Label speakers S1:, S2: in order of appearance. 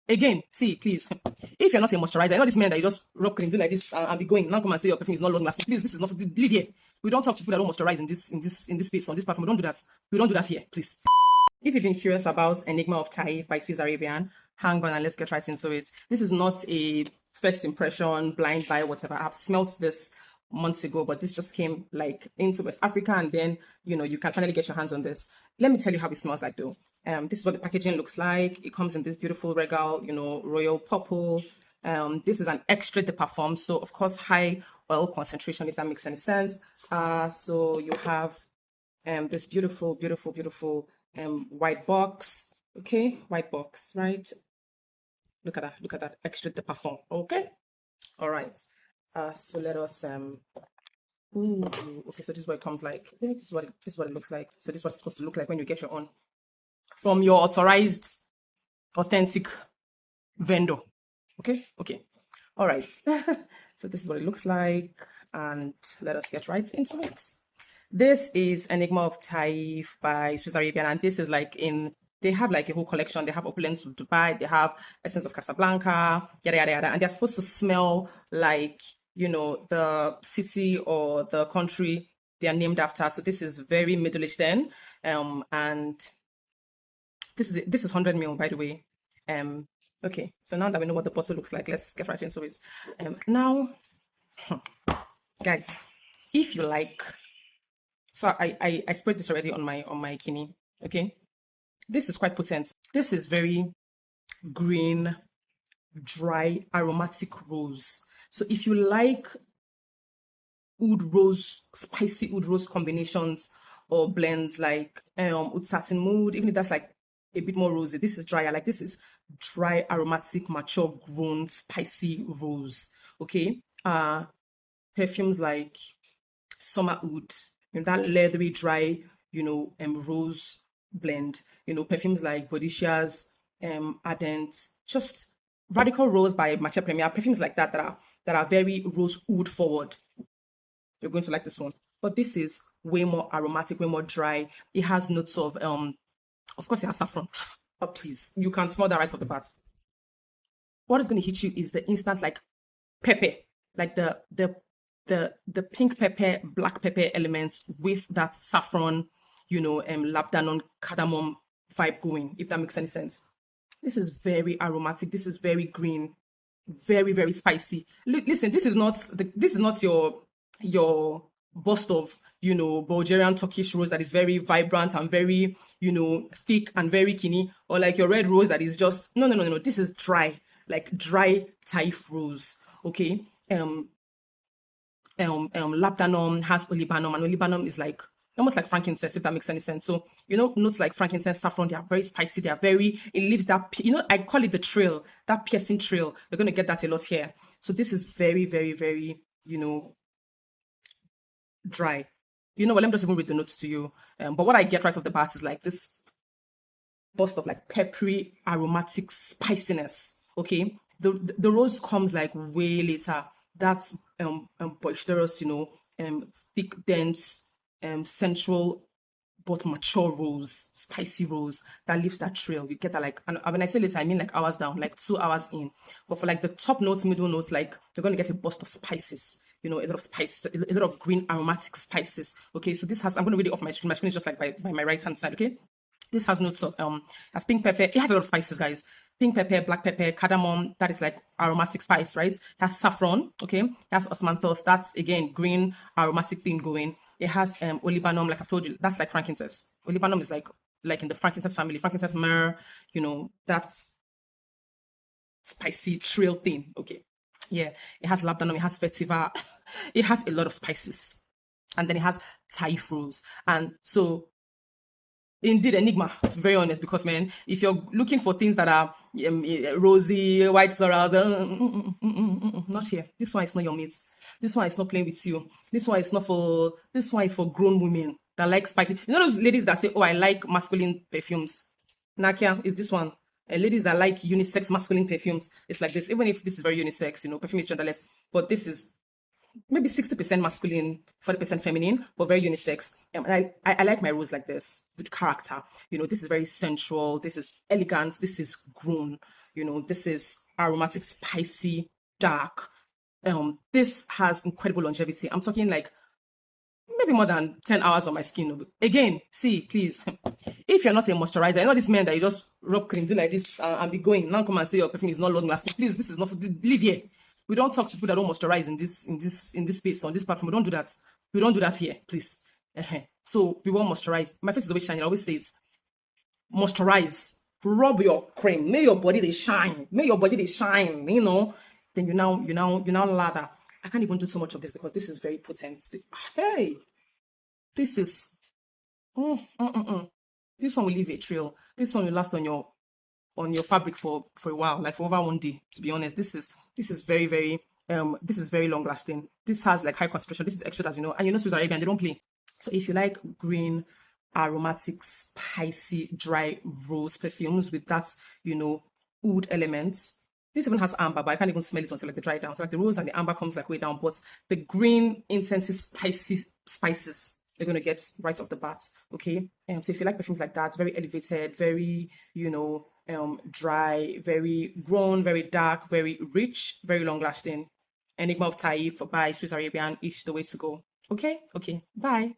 S1: Again, see, please, if you're not a moisturizer, I know this men that you just rub cream, do like this, and be going. Now come and say your perfume is not long lasting. Please, this is not, leave here. We don't talk to people that don't moisturize in this space, on this platform. We don't do that. We don't do that here, please. If you've been curious about Enigma of Taif by Swiss Arabian, hang on and let's get right into it. This is not a first impression, blind buy, whatever. I've smelt this months ago, but this just came like into West Africa, and then you can finally get your hands on this. Let me tell you how it smells like though. This is what the packaging looks like. It comes in this beautiful regal, royal purple. This is an extrait de parfum, so of course high oil concentration, if that makes any sense. So you have this beautiful, beautiful, beautiful white box. Okay, white box, right? Look at that extrait de parfum. Okay, all right. So let us ooh, okay, so this is what it comes like. This is what it looks like. So this is what it's supposed to look like when you get your own from your authorized, authentic vendor. Okay, all right. So this is what it looks like, and let us get right into it. This is Enigma of Taif by Swiss Arabian, and this is like they have like a whole collection. They have Opulence of Dubai, they have Essence of Casablanca, yada yada yada, and they're supposed to smell like the city or the country they are named after. So this is very Middle Eastern, and this is 100 ml, by the way. Okay, so now that we know what the bottle looks like, let's get right into it. Now, guys, if you like, so I sprayed this already on my kidney. Okay, this is quite potent. This is very green, dry, aromatic rose. So if you like oud rose, spicy oud rose combinations or blends like oud satin mood, even if that's like a bit more rosy, this is drier. Like this is dry, aromatic, mature, grown, spicy rose. Okay, perfumes like summer oud, that leathery, dry, rose blend. Perfumes like Bodicia's Ardent, just Radical Rose by Matcha Premier. Perfumes like that are very rose oud forward. You're going to like this one, but this is way more aromatic, way more dry. It has notes of course it has saffron. Oh please, you can smell that right off the bat. What is going to hit you is the instant like pepper, like the pink pepper, black pepper elements with that saffron, labdanum, cardamom vibe going, if that makes any sense. This is very aromatic. This is very green, very, very spicy. Listen, this is not your bust of Bulgarian Turkish rose that is very vibrant and very thick and very kidney, or like your red rose that is just no. This is dry, like dry Taif rose. Okay, labdanum has olibanum, and olibanum is like almost like frankincense, if that makes any sense. So notes like frankincense, saffron, they are very spicy. They are very, it leaves that I call it the trail, that piercing trail. You're going to get that a lot here. So this is very, very, very dry. Let me just even read the notes to you. But what I get right off the bat is like this burst of like peppery, aromatic spiciness. Okay, the rose comes like way later. That's boisterous, thick, dense, sensual but mature rose, spicy rose that leaves that trail. You get that like, and when I say later, I mean like hours down, like 2 hours in. But for like the top notes, middle notes, like you're going to get a burst of spices. A lot of spices, a lot of green aromatic spices. Okay, so this has, I'm going to read it off my screen. My screen is just like by my right hand side. Okay, this has notes of has pink pepper. It has a lot of spices, guys. Pink pepper, black pepper, cardamom. That is like aromatic spice, right? It has saffron. Okay, it has osmanthus. That's again green aromatic thing going. It has olibanum, like I've told you. That's like frankincense. Olibanum is like in the frankincense family. Frankincense, myrrh. That's spicy trail thing. Okay, yeah. It has labdanum. It has vetiver. It has a lot of spices, and then it has Taif rose. And so indeed Enigma, to be very honest, because man, if you're looking for things that are rosy, white florals, not here. This one is not your mates. This one is not playing with you. This one is for grown women that like spicy. Those ladies that say, oh, I like masculine perfumes. Nakia is this one. Ladies that like unisex masculine perfumes. It's like this. Even if this is very unisex, perfume is genderless. But this is maybe 60% masculine, 40% feminine, but very unisex. And I like my rose like this with character. You know, this is very sensual. This is elegant. This is grown. You know, this is aromatic, spicy, dark. This has incredible longevity. I'm talking like maybe more than 10 hours on my skin. Again, see, please, if you're not a moisturizer, you know these men that you just rub cream, do like this, and be going. Now come and say your perfume is not long lasting. Please, this is not, leave here. We don't talk to people that don't moisturize in this space, on this platform. We don't do that. We don't do that here, please. So we want moisturize. My face is always shining. I always say it. Moisturize. Rub your cream. Make your body they shine. Make your body they shine. You know. Then you now lather. I can't even do too much of this because this is very potent. Hey, this is this one will leave a trail. This one will last on your fabric for a while, like for over 1 day. To be honest, this is very very this is very long lasting. This has like high concentration. This is extra, as you know, and you know Swiss Arabian, they don't play. So if you like green, aromatic, spicy, dry rose perfumes with that, you know, oud elements. This even has amber, but I can't even smell it until like the dry down. So like the rose and the amber comes like way down, but the green, intensely spicy spices they're gonna get right off the bat. Okay. So if you like perfumes like that, very elevated, very, you know, dry, very grown, very dark, very rich, very long lasting. Enigma of Taif by Swiss Arabian is the way to go. Okay. Okay. Bye.